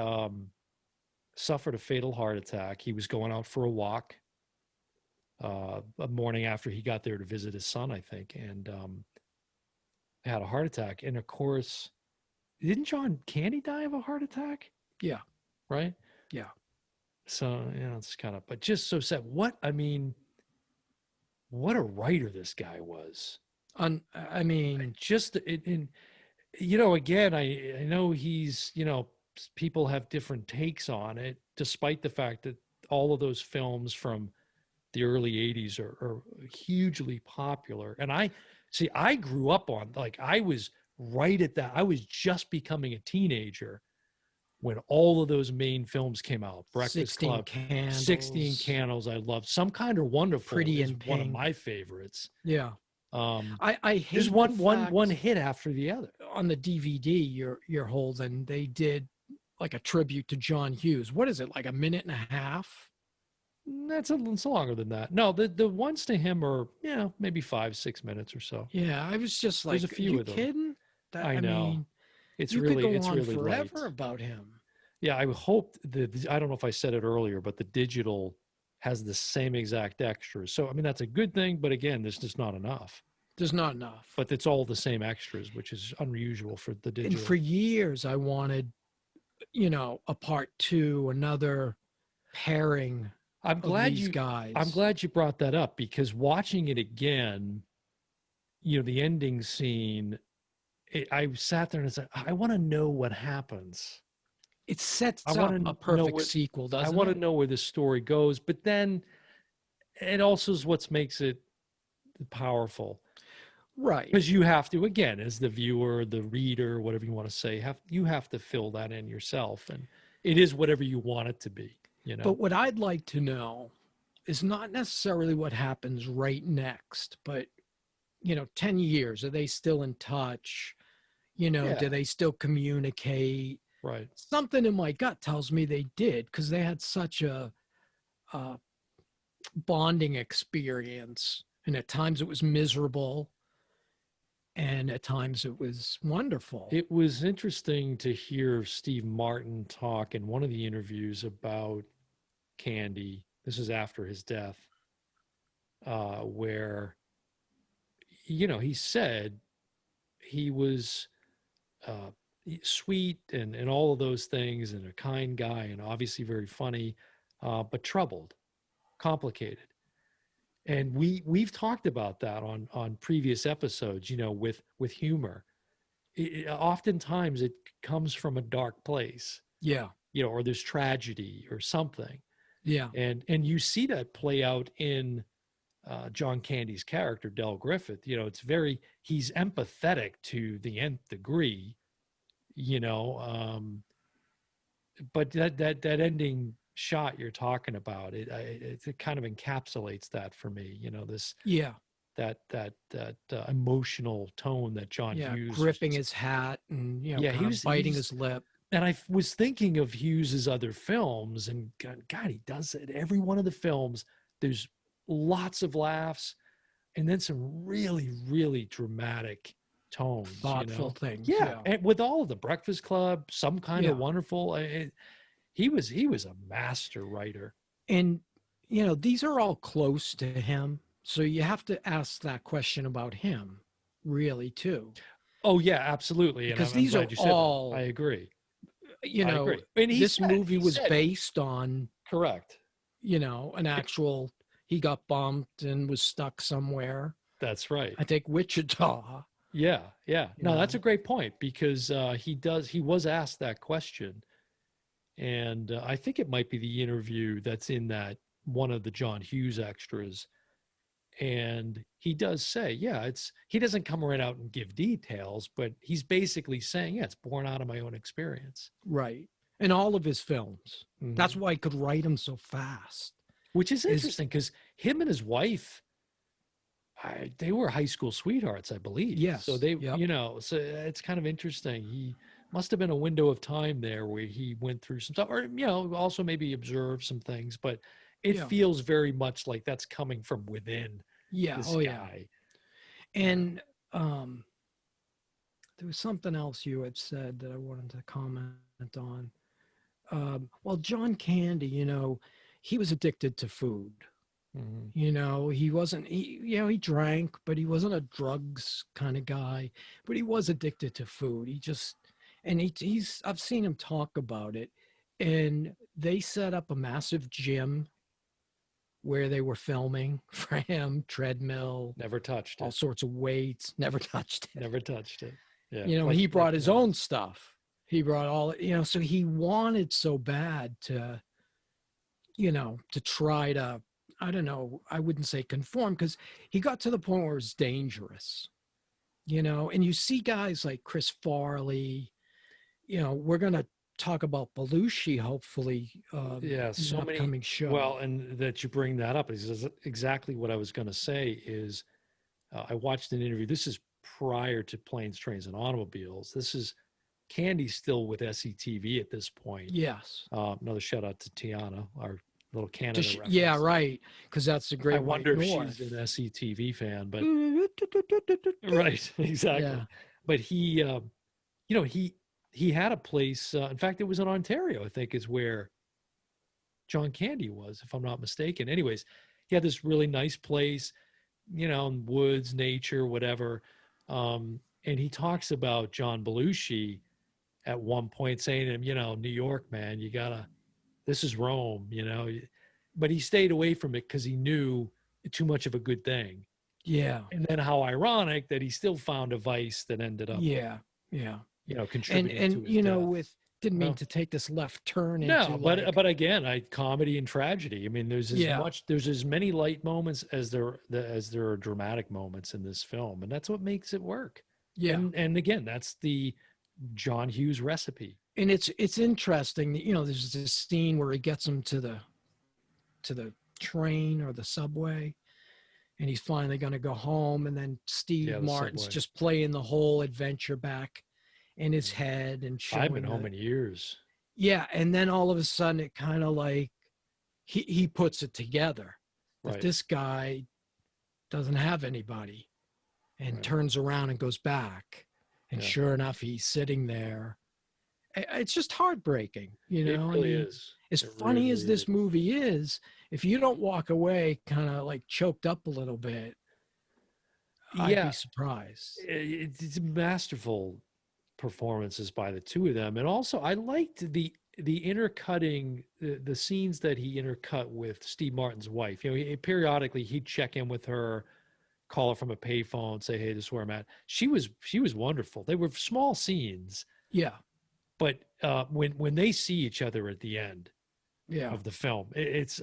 A: suffered a fatal heart attack. He was going out for a walk a morning after he got there to visit his son, I think, and had a heart attack. And of course, didn't John Candy die of a heart attack?
B: Yeah.
A: Right?
B: Yeah.
A: So, it's kind of, but just so sad. What a writer this guy was.
B: Again,
A: I know he's, people have different takes on it, despite the fact that all of those films from the early 80s are hugely popular. And I grew up on, I was right at that. I was just becoming a teenager when all of those main films came out. Breakfast Club, 16 Candles. I loved Some Kind of Wonderful.
B: Pretty
A: is
B: in
A: one of
B: Pink.
A: my favorites.
B: Yeah. I hate
A: there's one hit after the other.
B: On the DVD you're holding, they did like a tribute to John Hughes. What is it, like a minute and a half?
A: It's longer than that. No, the ones to him are, maybe 5-6 minutes or so.
B: Yeah, I was just like,
A: there's a few of them.
B: Kidding?
A: I know.
B: It's really forever light. About him.
A: Yeah, I hope I don't know if I said it earlier, but the digital has the same exact extras. So, that's a good thing, but again, there's just not enough.
B: There's not enough.
A: But it's all the same extras, which is unusual for the digital.
B: And for years, I wanted, a part 2, another pairing. I'm glad you
A: brought that up, because watching it again, the ending scene, I sat there and I said, I want to know what happens.
B: It sets up a perfect sequel, doesn't it?
A: I want to know where this story goes, but then it also is what makes it powerful.
B: Right.
A: Because you have to, again, as the viewer, the reader, whatever you want to say, you have to fill that in yourself. And it is whatever you want it to be,
B: But what I'd like to know is not necessarily what happens right next, but, 10 years, are they still in touch? Do they still communicate?
A: Right.
B: Something in my gut tells me they did, because they had such a bonding experience. And at times it was miserable. And at times it was wonderful.
A: It was interesting to hear Steve Martin talk in one of the interviews about Candy. This is after his death, where, he said he was sweet and all of those things, and a kind guy, and obviously very funny, but troubled, complicated. And we've talked about that on previous episodes, with humor. Oftentimes it comes from a dark place,
B: Yeah.
A: or there's tragedy or something.
B: Yeah.
A: And you see that play out in John Candy's character, Del Griffith. He's empathetic to the nth degree, you know. But that ending shot you're talking about, it kind of encapsulates that for me. This
B: Yeah.
A: that emotional tone that John
B: Yeah.
A: Hughes
B: Gripping his hat and,
A: yeah,
B: kind of biting his lip.
A: And I was thinking of Hughes's other films, and God, he does it. Every one of the films, there's lots of laughs, and then some really, really dramatic tones,
B: Thoughtful things.
A: Yeah, and with all of the Breakfast Club, Some Kind of Wonderful. He was a master writer.
B: And these are all close to him, so you have to ask that question about him, really, too.
A: Oh yeah, absolutely.
B: Because these are all.
A: I agree.
B: I agree. And this movie was based on.
A: Correct.
B: An actual. He got bumped and was stuck somewhere.
A: That's right.
B: I think Wichita.
A: Yeah. No, that's a great point, because he was asked that question, and I think it might be the interview that's in that one of the John Hughes extras, and he does say, he doesn't come right out and give details, but he's basically saying, it's born out of my own experience.
B: Right. In all of his films. Mm-hmm. That's why he could write them so fast.
A: Which is interesting, because him and his wife, they were high school sweethearts, I believe.
B: Yes.
A: So so it's kind of interesting. He must have been a window of time there where he went through some stuff, or, also maybe observed some things, but it feels very much like that's coming from within this guy.
B: And there was something else you had said that I wanted to comment on. Well, John Candy, he was addicted to food. Mm-hmm. He wasn't, he drank, but he wasn't a drugs kind of guy, but he was addicted to food. I've seen him talk about it, and they set up a massive gym where they were filming for him, treadmill.
A: Never touched it.
B: All sorts of weights. Never touched it.
A: Never touched it. Yeah.
B: He brought his own stuff. He brought all, so he wanted so bad to try to, I don't know, I wouldn't say conform, because he got to the point where it's dangerous, and you see guys like Chris Farley, we're going to talk about Belushi, hopefully.
A: So many
B: upcoming show.
A: Well, and that you bring that up is exactly what I was going to say is I watched an interview. This is prior to Planes, Trains, and Automobiles. This is Candy still with SCTV at this point.
B: Yes.
A: Another shout out to Tiana, our little Canada reference.
B: Yeah, right. Because that's a great.
A: I wonder if she's an SCTV fan, but right, exactly. Yeah. But he had a place. In fact, it was in Ontario, I think, is where John Candy was, if I'm not mistaken. Anyways, he had this really nice place, woods, nature, whatever. And he talks about John Belushi at one point saying to him, New York, man, this is Rome, but he stayed away from it because he knew too much of a good thing.
B: Yeah.
A: And then how ironic that he still found a vice that ended up.
B: Yeah.
A: Contributing
B: and
A: to his death.
B: Didn't mean to take this left turn.
A: But again, comedy and tragedy. I mean, there's as many light moments as there are dramatic moments in this film, and that's what makes it work.
B: Yeah,
A: and again, that's the John Hughes recipe.
B: And it's interesting that there's this scene where he gets him to the train or the subway, and he's finally going to go home, and then Steve Martin's subway. Just playing the whole adventure back in his head and showing
A: I've been home in years.
B: Yeah, and then all of a sudden it kind of like he puts it together that this guy doesn't have anybody, and turns around and goes back, and sure enough he's sitting there. It's just heartbreaking, It
A: really is.
B: As funny as this movie is, if you don't walk away kind of like choked up a little bit, I'd be surprised.
A: It's masterful performances by the two of them. And also I liked the intercutting, the scenes that he intercut with Steve Martin's wife. You know, periodically he'd check in with her, call her from a payphone, say, hey, this is where I'm at. She was wonderful. They were small scenes,
B: Yeah.
A: but when they see each other at the end
B: Yeah.
A: of the film, it's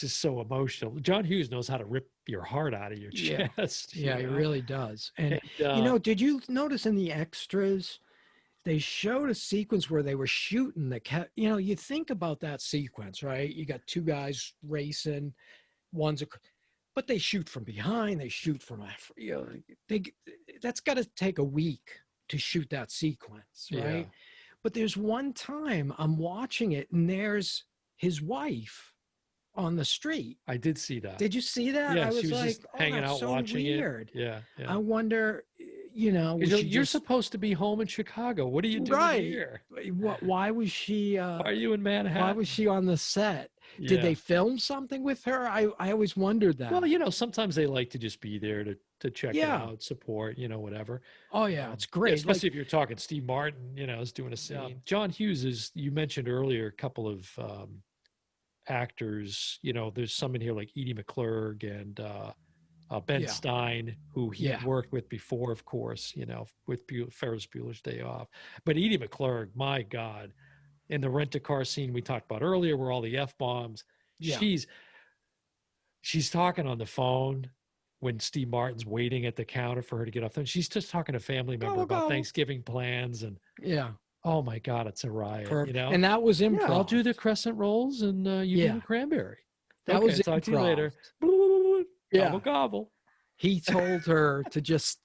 A: just so emotional. John Hughes knows how to rip your heart out of your chest.
B: Yeah,
A: you
B: it
A: know?
B: really does. And
A: And,
B: did you notice in the extras they showed a sequence where they were shooting the cat? You think about that sequence, right? You got two guys racing, one's a, but they shoot from behind, they shoot from, they that's got to take a week to shoot that sequence, right?
A: yeah,
B: But there's one time I'm watching it and there's his wife on the street.
A: I did see that.
B: Did you see that?
A: Yeah,
B: I
A: she
B: was
A: was
B: like,
A: just
B: oh,
A: hanging
B: that's
A: out
B: so
A: watching
B: weird.
A: it. Yeah, yeah.
B: I wonder, was she
A: You're
B: just
A: supposed to be home in Chicago. What are you doing
B: right?
A: here?
B: Why was she?
A: Why are you in
B: Why
A: Manhattan?
B: was she on the set? Did
A: Yeah.
B: they film something with her? I always wondered that.
A: Well, sometimes they like to just be there to check it
B: Yeah.
A: out, support, whatever.
B: Oh yeah, it's
A: Yeah,
B: great.
A: especially if you're talking Steve Martin, is doing a scene.
B: Yeah.
A: John Hughes is, you mentioned earlier, a couple of actors, there's some in here like Edie McClurg and Ben
B: Yeah.
A: Stein, who he
B: Yeah.
A: worked with before, of course, with Ferris Bueller's Day Off. But Edie McClurg, my God, in the rent-a-car scene we talked about earlier, where all the F-bombs,
B: Yeah.
A: she's talking on the phone when Steve Martin's waiting at the counter for her to get off. And she's just talking to a family member about Thanksgiving plans. And
B: yeah.
A: oh my God, it's a riot,
B: Perfect. And that was improv.
A: Yeah, I'll do the crescent rolls and you do the cranberry.
B: That was
A: talk to you later.
B: Yeah.
A: Gobble, gobble.
B: He told her to just,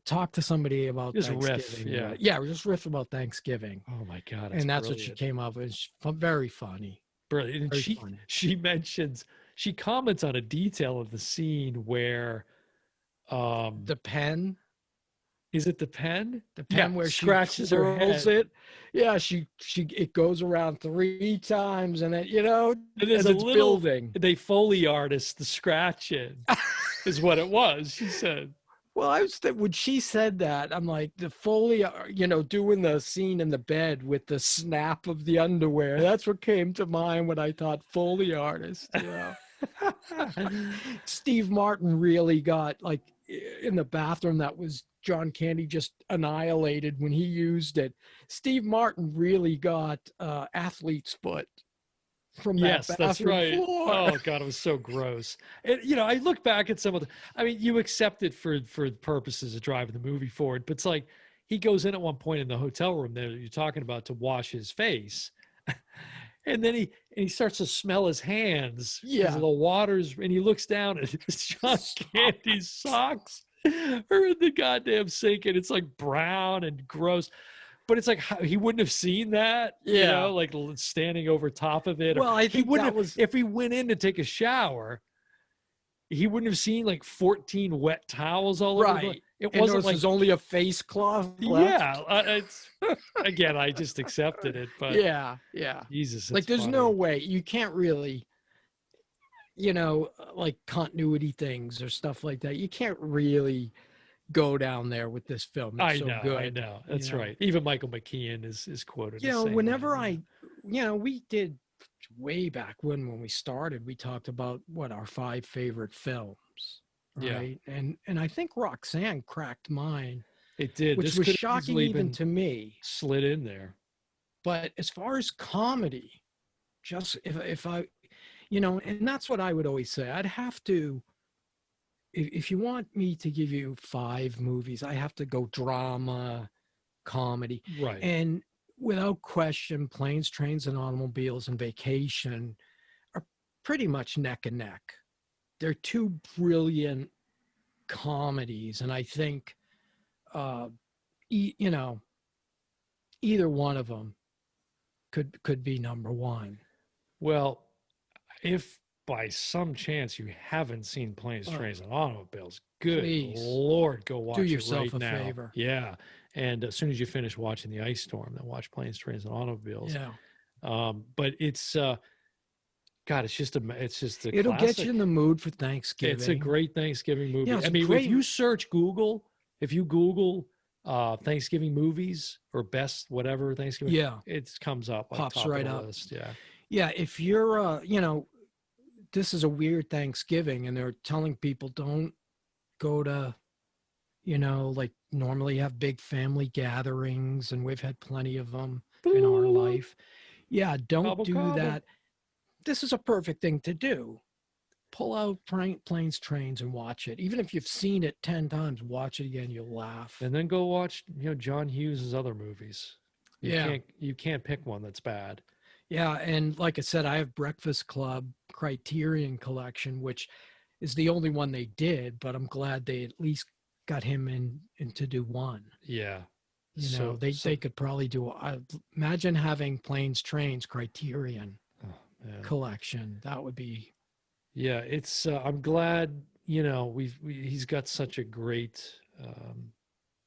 B: talk to somebody about
A: Just
B: Thanksgiving.
A: riff,
B: Yeah, just riff about Thanksgiving.
A: Oh my God.
B: And that's what she came up with. It's very funny.
A: Brilliant. And
B: Very funny.
A: she comments on a detail of the scene where
B: the pen.
A: Is it the pen?
B: The pen where
A: scratches
B: she
A: her head.
B: it. Yeah, it goes around 3 times, and then and it's building.
A: They Foley artist the scratch in is what it was. She said.
B: Well, when she said that, I'm like, the Foley, doing the scene in the bed with the snap of the underwear. That's what came to mind when I thought Foley artist. Steve Martin really got, like, in the bathroom, that was John Candy just annihilated when he used it. Steve Martin really got athlete's foot from that bathroom
A: that's right.
B: floor.
A: Oh God, it was so gross. And I look back at some of you accept it for purposes of driving the movie forward, but it's like he goes in at one point in the hotel room there that you're talking about to wash his face. And then he starts to smell his hands.
B: Yeah.
A: The water's, and he looks down and it's John Candy's socks are in the goddamn sink, and it's like brown and gross. But it's like he wouldn't have seen that, like standing over top of it.
B: Well, I think
A: if he went in to take a shower, he wouldn't have seen like 14 wet towels all over.
B: Right.
A: It wasn't like
B: there's only a face cloth left.
A: Yeah. It's again, I just accepted it. But
B: yeah.
A: Jesus,
B: like there's no way you can't really, like continuity things or stuff like that. You can't really go down there with this film. It's so good.
A: I know. That's right. Even Michael McKean is quoted.
B: Whenever we did way back when we started, we talked about what our 5 favorite films. Right. Yeah. And I think Roxanne cracked mine.
A: It did.
B: Which was shocking even to me.
A: Slid in there.
B: But as far as comedy, just if I, and that's what I would always say. I'd have to, if you want me to give you 5 movies, I have to go drama, comedy.
A: Right.
B: And without question, Planes, Trains, and Automobiles and Vacation are pretty much neck and neck. They're 2 brilliant comedies, and I think, either one of them could be number 1.
A: Well, if by some chance you haven't seen Planes, Trains, and Automobiles, good Lord, go watch it right now.
B: Do yourself a favor.
A: Yeah, and as soon as you finish watching The Ice Storm, then watch Planes, Trains, and Automobiles.
B: Yeah.
A: But it's God, it's just a
B: It'll
A: classic.
B: get you in the mood for Thanksgiving.
A: It's a great Thanksgiving movie.
B: Yeah,
A: if you Google, if you Google Thanksgiving movies or best whatever Thanksgiving,
B: Yeah.
A: it comes up like
B: Pops
A: top
B: right
A: of the
B: up.
A: list. Yeah.
B: Yeah. If you're, this is a weird Thanksgiving and they're telling people don't go to, like normally have big family gatherings and we've had plenty of them in our life. Yeah. Don't
A: Gobble,
B: do
A: gobble.
B: that. This is a perfect thing to do. Pull out Planes, Trains and watch it. Even if you've seen it 10 times, watch it again. You'll laugh.
A: And then go watch, John Hughes' other movies.
B: Yeah.
A: You can't pick one that's bad.
B: Yeah. And like I said, I have Breakfast Club Criterion Collection, which is the only one they did, but I'm glad they at least got him in to do one.
A: Yeah.
B: They could probably do, imagine having Planes, Trains Criterion collection. That would be.
A: Yeah. It's, I'm glad, he's got such a great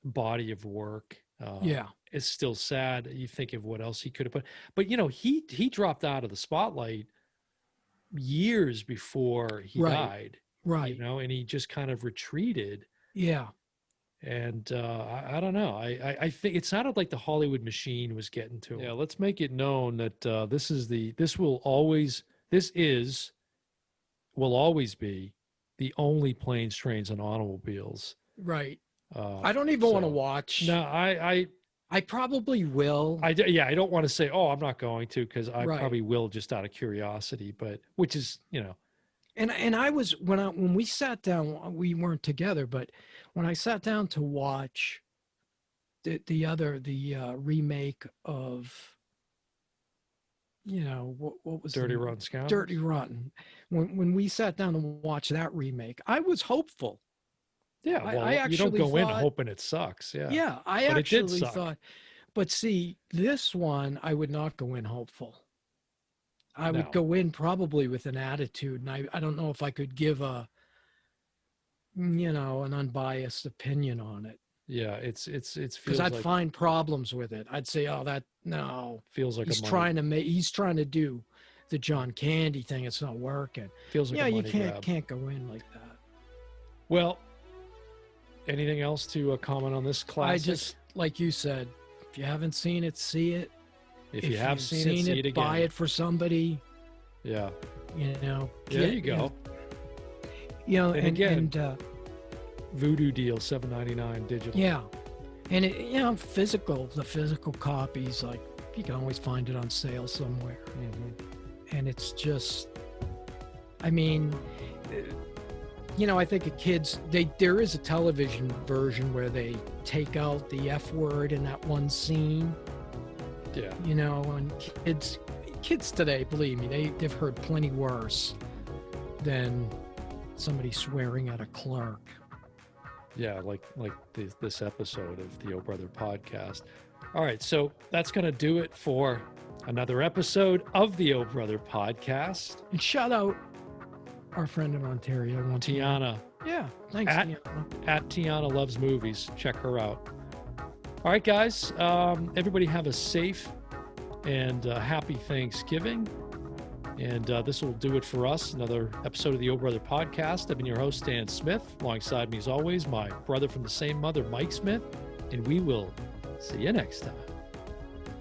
A: body of work.
B: Yeah.
A: It's still sad. You think of what else he could have put, but he dropped out of the spotlight years before he died.
B: Right.
A: And he just kind of retreated.
B: Yeah.
A: And I don't know. I think it sounded like the Hollywood machine was getting to him. Yeah, let's make it known that will always be the only Planes, Trains, and Automobiles.
B: Right. I don't even want to watch.
A: No,
B: I probably will.
A: I don't want to say, oh, I'm not going to, because I
B: Right.
A: probably will just out of curiosity, but which is,
B: And I was when we sat down, we weren't together, but when I sat down to watch the remake of, what was
A: Dirty Rotten Scoundrels?
B: Dirty Rotten. When we sat down to watch that remake, I was hopeful.
A: Yeah, well,
B: I actually
A: you don't go in
B: thought,
A: hoping it sucks. Yeah.
B: Yeah, I
A: But
B: actually
A: it did suck.
B: thought, but see, this one, I would not go in hopeful. I would go in probably with an attitude, and I don't know if I could give an unbiased opinion on it.
A: Yeah, it's
B: because I'd find problems with it. I'd say, oh,
A: feels like
B: he's trying to do the John Candy thing. It's not working.
A: Feels like a money grab.
B: Can't go in like that.
A: Well, anything else to comment on this classic?
B: I just, like you said, if you haven't seen it, see it.
A: If you have seen it, see it again.
B: Buy it for somebody.
A: Yeah.
B: There
A: you go.
B: And
A: again, Voodoo deal, $7.99 digital.
B: Yeah. And the physical copies, like you can always find it on sale somewhere.
A: Mm-hmm.
B: And it's just, I mean, I think there is a television version where they take out the F word in that one scene.
A: Yeah.
B: And kids today, believe me, they've heard plenty worse than somebody swearing at a clerk.
A: Yeah, like this episode of the Oh Brother podcast. All right, so that's going to do it for another episode of the Oh Brother podcast.
B: And shout out our friend in Ontario,
A: Tiana.
B: Yeah, thanks, Tiana.
A: At Tiana Loves Movies. Check her out. All right, guys. Everybody have a safe and happy Thanksgiving. And this will do it for us. Another episode of the Oh Brother podcast. I've been your host, Dan Smith. Alongside me, as always, my brother from the same mother, Mike Smith. And we will see you next time.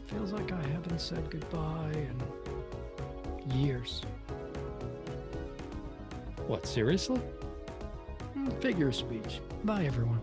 B: Feels like I haven't said goodbye in years.
A: What, seriously?
B: Figure of speech. Bye, everyone.